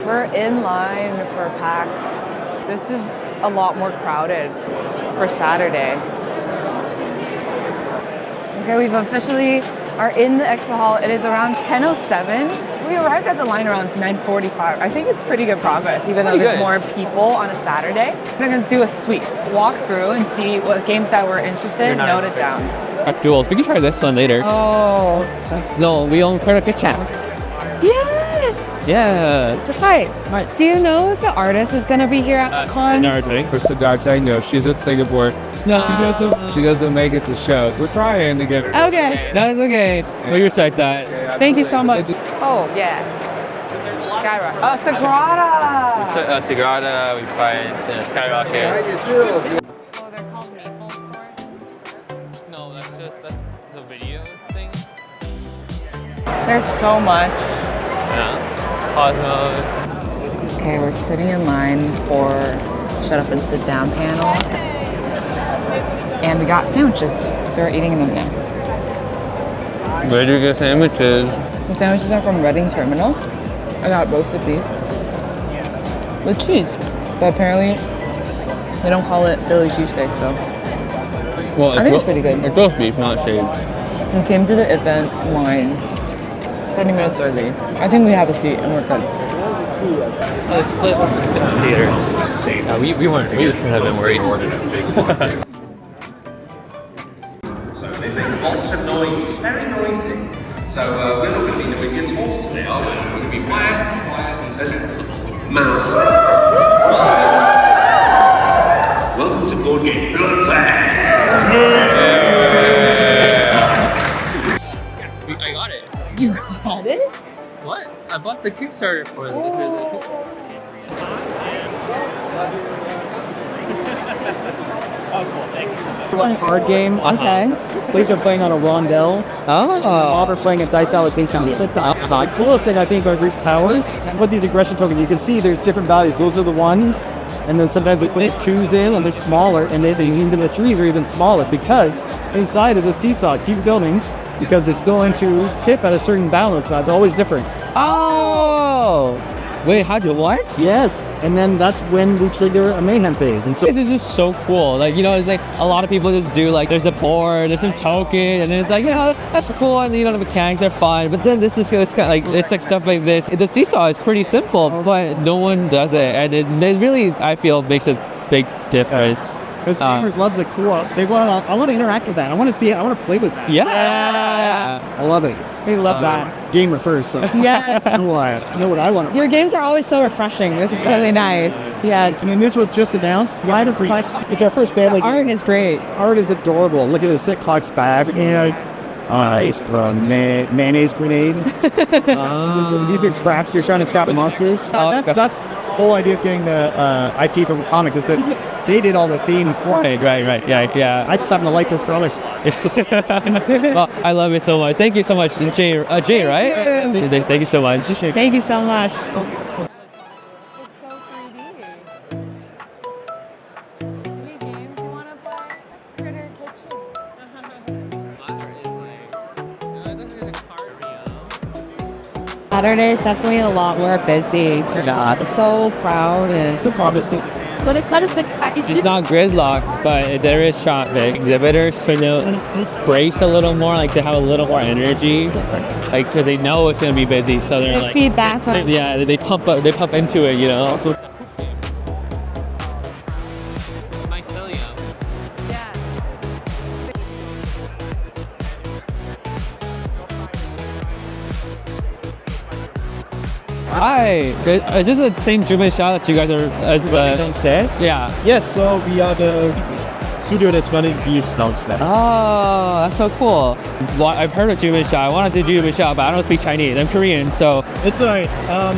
We're in line for PAX. This is a lot more crowded for Saturday. Okay, we've officially are in the expo hall. It is around 10:07. We arrived at the line around 9:45. I think it's pretty good progress, even though there's more people on a Saturday. We're gonna do a sweep, walk through and see what games that we're interested in, note it down. Duels. We can try this one later. Oh. No, we own Critical Chat. Yes! Yeah. Hi. Do you know if the artist is gonna be here at Con? For cigars, I know she's in Singapore. No. She doesn't make it to show. We're trying to get her. Okay. That's okay. We respect that. Thank you so much. Oh, yeah. Skyrocket. Oh, Sagrada! Sagrada, we find Skyrocket. Oh, they're called maple swords? No, that's the video thing. There's so much. Yeah. Cosmos. Okay, we're sitting in line for Shut Up and Sit Down panel. And we got sandwiches, so we're eating them now. Where do you get sandwiches? The sandwiches are from Reading Terminal. I got roasted beef with cheese, but apparently they don't call it Philly cheesesteak, so Well, I think it's pretty good. It's roast beef, not shaved. We came to the event line 30 minutes early. I think we have a seat and we're good. Split theater. We shouldn't have been worried. So they make lots of noise, very noisy. So we're not going to be doing it all today, are we? We're going to be quiet and sensible. Mouse. Welcome to Board Game Bloodbath. I got it. You got it? What? I bought the Kickstarter for it. Card game. Okay. Police are playing on a rondelle. All are playing a dice allocation. The coolest thing I think are these towers. With these aggression tokens, you can see there's different values. Those are the ones, and then sometimes we put twos in, and they're smaller, and then into the threes are even smaller because inside is a seesaw. Keep building because it's going to tip at a certain balance. So it's always different. Oh! Wait, how do what? Yes, and then that's when we trigger a mayhem phase. And so This is just so cool. Like, you know, it's like a lot of people just do like there's a board, there's some token, and then it's like, you know, that's cool, and you know the mechanics are fun. But then this is it's kind of like it's like stuff like this. The seesaw is pretty simple, but no one does it, and it really I feel makes a big difference. because gamers love the co-op. I want to interact with that. I want to see it. I want to play with that. Yeah. I love it. We love that. Gamer first, so Yes. I know what I want. Your games are always so refreshing. This is really nice. Yes. I mean, this was just announced. It's our first family. Art is great. Art is adorable. Look at the Sick Clock's bag. Nice, mayonnaise grenade. These are traps. You're trying to trap monsters. That's the whole idea of getting the IP from a comic is that they did all the theme for it. Right. Yeah. I just happen to like this colors. Well, I love it so much. Thank you so much, Jay, right? Thank you so much. Thank you so much. It's so 3D. Any games you want to play? That's Critter Kitchen. Saturday is definitely a lot more busy. It's so crowded. So promising. But it's kind of sick. It's not gridlock, but there is shot. The exhibitors could brace a little more, like to have a little more energy, like because they know it's gonna be busy, so they're like feedback. they pump into it, you know. So Hi, is this the same Jubensha that you guys are downstairs? Yeah. Yes, so we are the studio that's running these downstairs. Oh, that's so cool. Well, I've heard of Jubensha. I want to do Jubensha, but I don't speak Chinese. I'm Korean, so It's alright.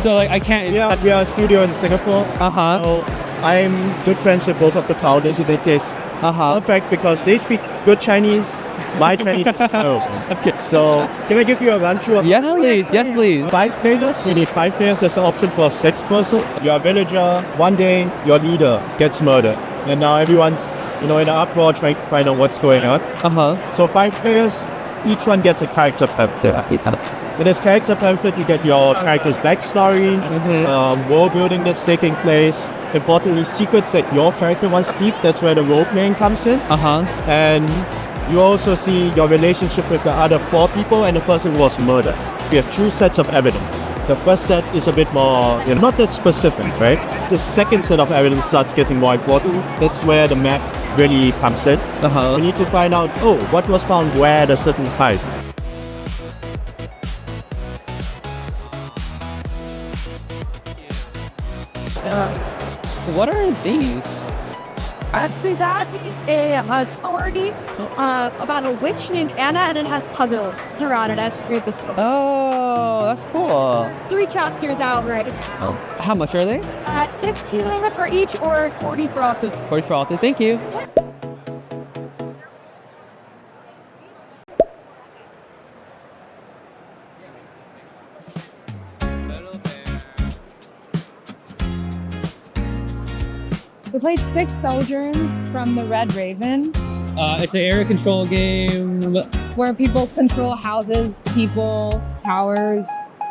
so like I can't. We are a studio in Singapore. Uh-huh. So I'm good friends with both of the founders who did this. Perfect because they speak good Chinese. My Chinese is terrible. Okay. So can I give you a run through of Yes, please. Yes, please. 5 players? We need 5 players. There's an option for a 6th person. You're a villager. One day, your leader gets murdered. And now everyone's, in an uproar trying to find out what's going on. Uh-huh. So 5 players, each one gets a character per player. In this character pamphlet, you get your character's backstory, world building that's taking place, importantly, secrets that your character wants to keep. That's where the role playing comes in. And you also see your relationship with the other 4 people and the person who was murdered. We have 2 sets of evidence. The first set is a bit more, not that specific, right? The second set of evidence starts getting more important. That's where the map really comes in. We need to find out, what was found where at a certain time. What are these? So that is a story about a witch named Anna, and it has puzzles throughout it as to create the story. Oh, that's cool. 3 chapters out right now. How much are they? 15 for each, or 40 for authors. 40 for author. Thank you. We played 6 Sojourns from the Red Raven, It's an area control game. where people control houses, people, towers,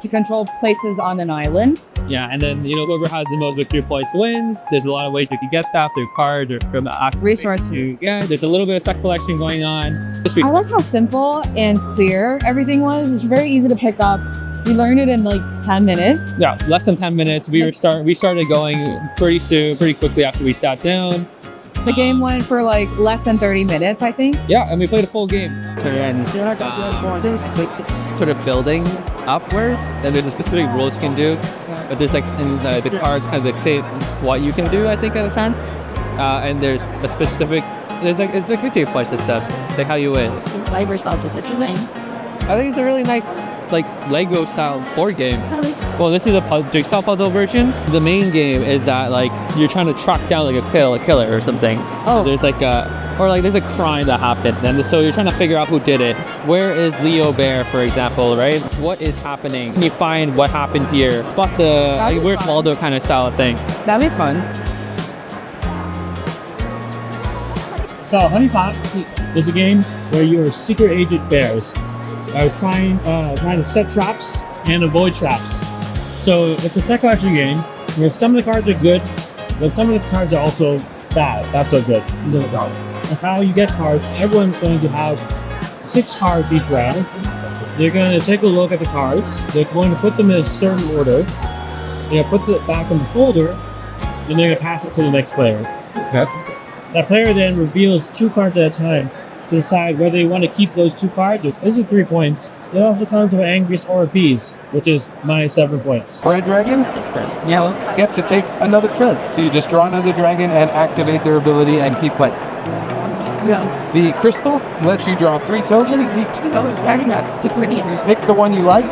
to control places on an island. Yeah, and then, whoever has the most victory points wins. There's a lot of ways you can get that through cards or from Resources. Yeah, there's a little bit of set collection going on. I like how simple and clear everything was. It's very easy to pick up. We learned it in like 10 minutes. Yeah, less than 10 minutes. We started going pretty quickly after we sat down. The game went for like less than 30 minutes, I think. Yeah, and we played a full game. And sort of building upwards, and there's a specific rules you can do. But there's like in the cards kind of dictate what you can do, I think, at the time. And there's a specific, it's like victory points and stuff. It's like how you win. I think it's a really nice, like, Lego style board game. Well, this is a jigsaw puzzle version. The main game is that, like, you're trying to track down like a killer or something. There's like there's a crime that happened, and so you're trying to figure out who did it. Where is Leo Bear, for example, right? What is happening? Can you find what happened here? Spot the Where's Waldo kind of style of thing. That'd be fun. So Honeypot is a game where you're secret agent bears trying to set traps and avoid traps. So it's a set collection game where some of the cards are good, but some of the cards are also bad. Not so good. And how you get cards, everyone's going to have 6 cards each round. They're going to take a look at the cards. They're going to put them in a certain order. They're going to put it back in the folder, and they're going to pass it to the next player. That player then reveals 2 cards at a time to decide whether they want to keep those 2 cards. This is 3 points. It also comes with Angriest or Peas, which is -7 points. Red dragon? Yellow. Gets to take another turn. So you just draw another dragon and activate their ability and keep playing. The crystal lets you draw 3 tokens. Pick the one you like.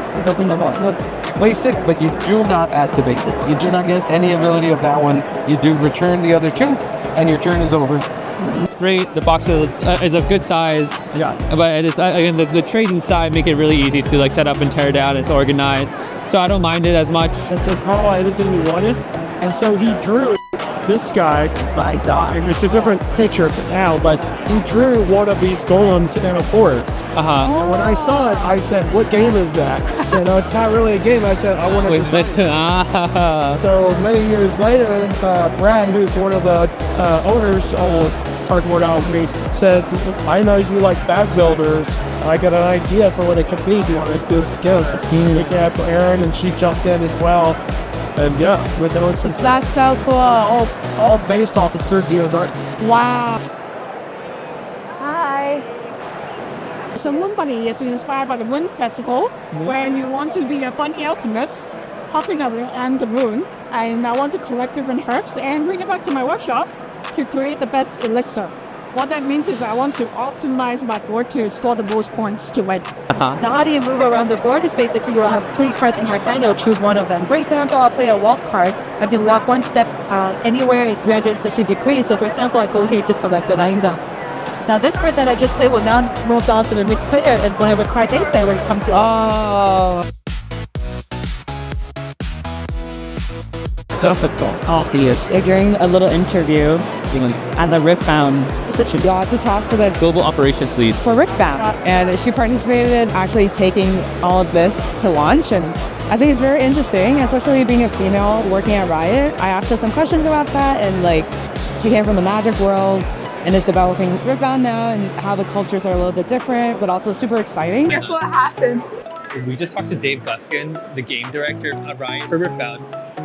Place it, but you do not activate it. You do not get any ability of that one. You do return the other 2, and your turn is over. Great. The box is of good size. Yeah. But it's again the trading side make it really easy to like set up and tear down. It's organized, so I don't mind it as much. That's all everything we wanted. And so he drew this guy. It's a different picture now, but he drew one of these golems in a forest. And when I saw it, I said, "What game is that?" I said, "No, it's not really a game." I said, "I want to." So many years later, Brad, who's one of the owners of Cardboard Alchemy, said, "I know you like bag builders. I got an idea for what it could be. Do you want to do this?" We got Aaron, and she jumped in as well. And yeah, we're doing some stuff. That's so cool. All based off of Sergio's art. Wow. Hi. So Moon Bunny is inspired by the Moon Festival, where you want to be a bunny alchemist, hopping around the moon, and I want to collect different herbs and bring it back to my workshop to create the best elixir. What that means is I want to optimize my board to score the most points to win. Now, how do you move around the board is basically you'll have 3 cards in your hand, you'll choose one of them. For example, I'll play a walk card. I can walk 1 step anywhere in 360 degrees. So for example, I go here to collect an item. Now this card that I just played will now move on to the next player, and whatever card they play will come to During a little interview at the Riftbound, got to talk to the Global Operations Lead for Riftbound, and she participated in actually taking all of this to launch, and I think it's very interesting, especially being a female working at Riot. I asked her some questions about that, and like, she came from the Magic world and is developing Riftbound now, and how the cultures are a little bit different, but also super exciting. Guess what happened? We just talked to Dave Guskin, the game director at Riot for Riftbound,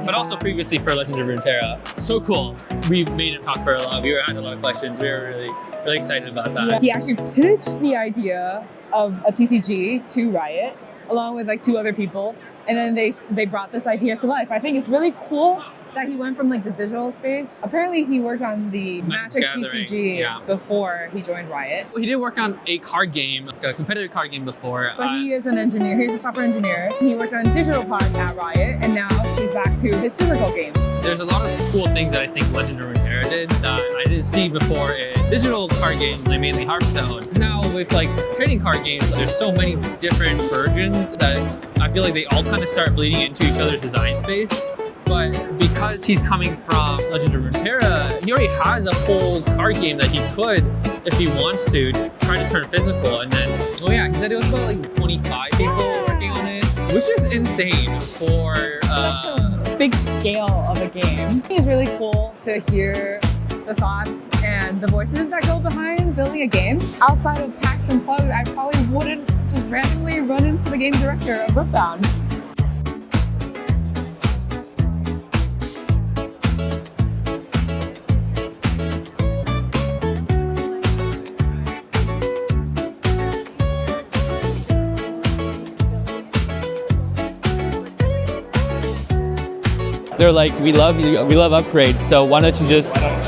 but also previously for Legends of Runeterra. So cool. We made him talk for a lot. We had a lot of questions. We were really excited about that. Yeah. He actually pitched the idea of a TCG to Riot, along with like 2 other people, and then they brought this idea to life. I think it's really cool that he went from like the digital space. Apparently he worked on the Magic TCG before he joined Riot. He did work on a card game, a competitive card game before. But he is an engineer, he's a software engineer. He worked on digital pods at Riot, and now he's back to his physical game. There's a lot of cool things that I think Legend of Runeterra did that I didn't see before in digital card games, like mainly Hearthstone. Now with like trading card games, there's so many different versions that I feel like they all kind of start bleeding into each other's design space. But because he's coming from Legend of Runeterra, he already has a whole card game that he could, if he wants to, try to turn physical. And then, oh yeah, he said it was about like 25 people working on it, which is insane for such a big scale of a game. It's really cool to hear the thoughts and the voices that go behind building a game. Outside of PAX Unplugged, I probably wouldn't just randomly run into the game director of Riftbound. they're like, we love upgrades, so why don't you just That's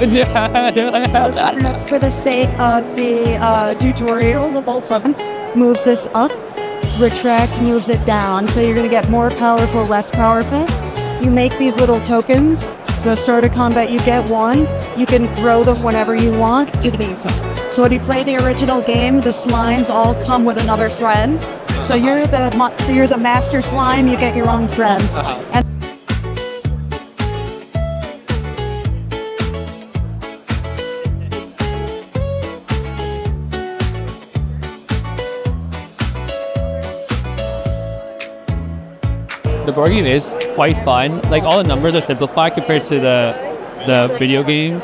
for the sake of the tutorial. The Suspense moves this up, retract moves it down, so you're going to get more powerful, less powerful. You make these little tokens, so start a combat you get one, you can throw them whenever you want to these. So when you play the original game, the slimes all come with another friend. So you're the master slime, you get your own friends. And the board game is quite fun. Like, all the numbers are simplified compared to the video game.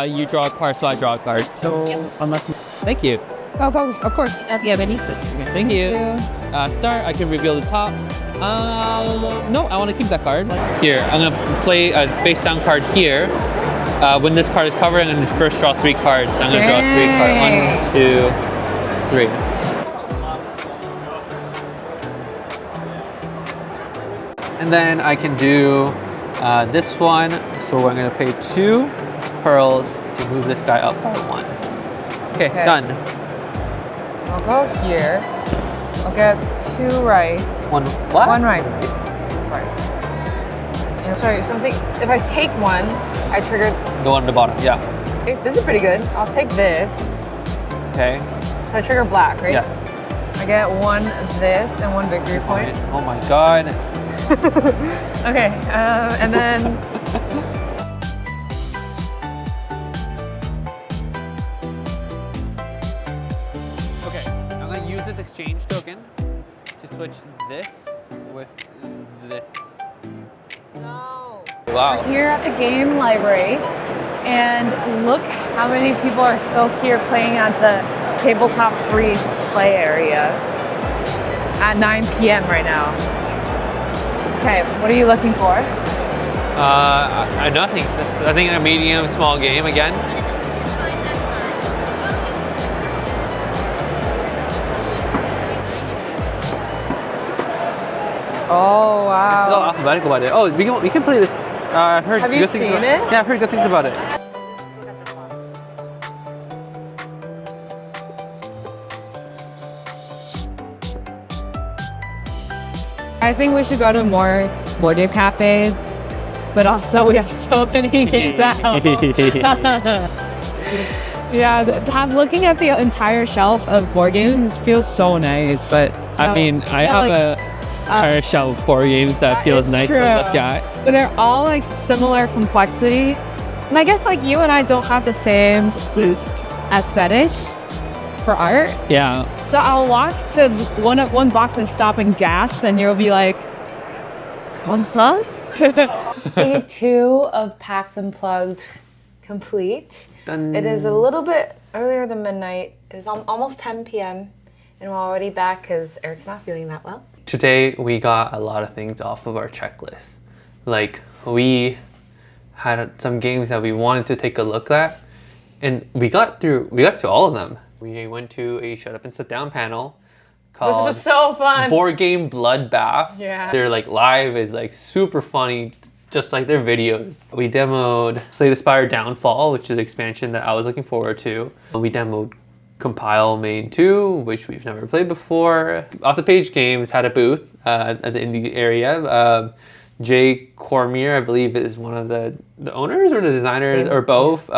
You draw a card, so I draw a card. So, unless you... Thank you. Oh, of course. Yeah, Benny. Thank you. Start, I can reveal the top. No, I want to keep that card. Here, I'm going to play a face down card here. When this card is covered, I'm going to first draw 3 cards. So I'm going to draw 3 cards. 1, 2, 3. And then I can do this one. So I'm going to pay 2 pearls to move this guy up by 1. Okay, done. I'll go here. I'll get 2 rice. 1 what? 1 rice. Sorry. Sorry, something. If I take one, I trigger the one at the bottom, yeah. Okay, this is pretty good. I'll take this. Okay. So I trigger black, right? Yes. I get 1 this and 1 victory point. Oh my god. Okay, and then... Okay, I'm gonna use this exchange token to switch this with this. No. Wow. We're here at the game library, and look how many people are still here playing at the Tabletop free play area at 9 p.m. right now. Okay, what are you looking for? Nothing. Just, I think a medium, small game again. Oh, wow. This is all alphabetical about it. Oh, we can play this. I've heard Have you good things seen about it? Yeah, I've heard good things about it. I think we should go to more board game cafes, but also we have so many games out. Yeah, looking at the entire shelf of board games feels so nice, but I mean, I have a entire shelf of board games that feels nice to look at. But they're all like similar complexity. And I guess like you and I don't have the same aesthetic for art. Yeah. So I'll walk to one box and stop and gasp, and you'll be like, Unplugged? Day 2 of PAX Unplugged complete. Done. It is a little bit earlier than midnight. It is almost 10 p.m. and we're already back because Eric's not feeling that well. Today we got a lot of things off of our checklist. Like we had some games that we wanted to take a look at, and we got to all of them. We went to a shut up and sit down panel called This is just so fun. Board Game Bloodbath. Yeah. Their like live is like super funny, just like their videos. We demoed Slay the Spire Downfall, which is an expansion that I was looking forward to. We demoed Compile Main 2, which we've never played before. Off the Page Games had a booth at the indie area. Jay Cormier, I believe, is one of the owners or the designers or both.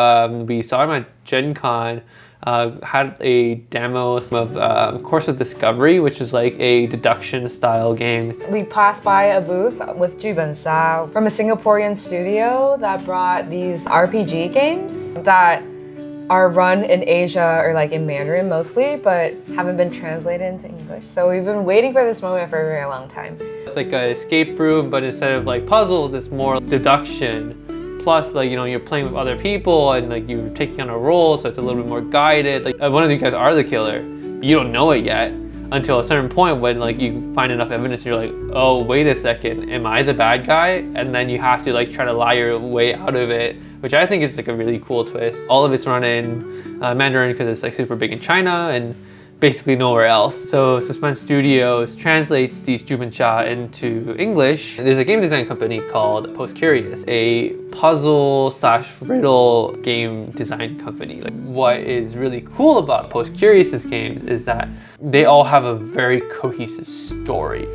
We saw him at Gen Con. Had a demo of Course of Discovery, which is like a deduction style game. We passed by a booth with Jubensha from a Singaporean studio that brought these RPG games that are run in Asia or like in Mandarin mostly, but haven't been translated into English. So we've been waiting for this moment for a very long time. It's like an escape room, but instead of like puzzles, it's more deduction. Plus, like, you know, you're playing with other people and like you're taking on a role, so it's a little bit more guided. Like one of you guys are the killer, but you don't know it yet until a certain point when like you find enough evidence, you're like, oh, wait a second, am I the bad guy? And then you have to like try to lie your way out of it, which I think is like a really cool twist. All of it's run in Mandarin because it's like super big in China and basically nowhere else. So Suspense Studios translates these Jubensha into English. There's a game design company called PostCurious, a puzzle/riddle game design company. Like what is really cool about PostCurious's games is that they all have a very cohesive story.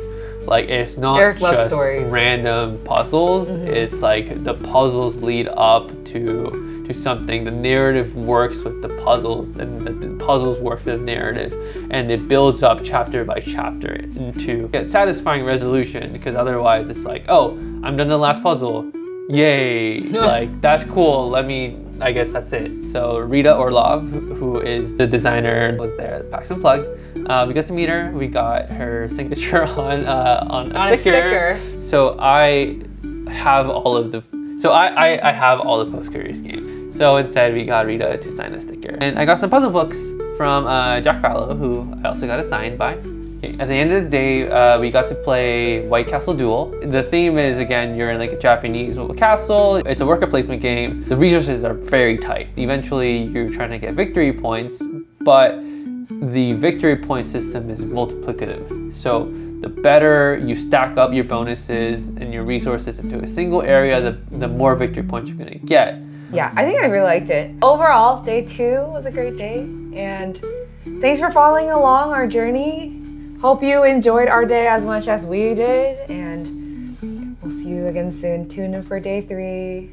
Like it's not just random puzzles. It's like the puzzles lead up to something. The narrative works with the puzzles, and the puzzles work with the narrative, and it builds up chapter by chapter into a satisfying resolution. Because otherwise, it's like, oh, I'm done the last puzzle, yay! Like that's cool. I guess that's it. So Rita Orlov, who is the designer, was there at PAX Unplugged. We got to meet her. We got her signature on a sticker. So I have all of the. So I have all the PostCurious games. So instead, we got Rita to sign a sticker. And I got some puzzle books from Jack Fallow, who I also got assigned by. At the end of the day, we got to play White Castle Duel. The theme is, again, you're in like a Japanese little castle. It's a worker placement game. The resources are very tight. Eventually, you're trying to get victory points, but the victory point system is multiplicative. So the better you stack up your bonuses and your resources into a single area, the more victory points you're gonna get. Yeah, I think I really liked it. Overall, day 2 was a great day, and thanks for following along our journey. Hope you enjoyed our day as much as we did, and we'll see you again soon. Tune in for day 3.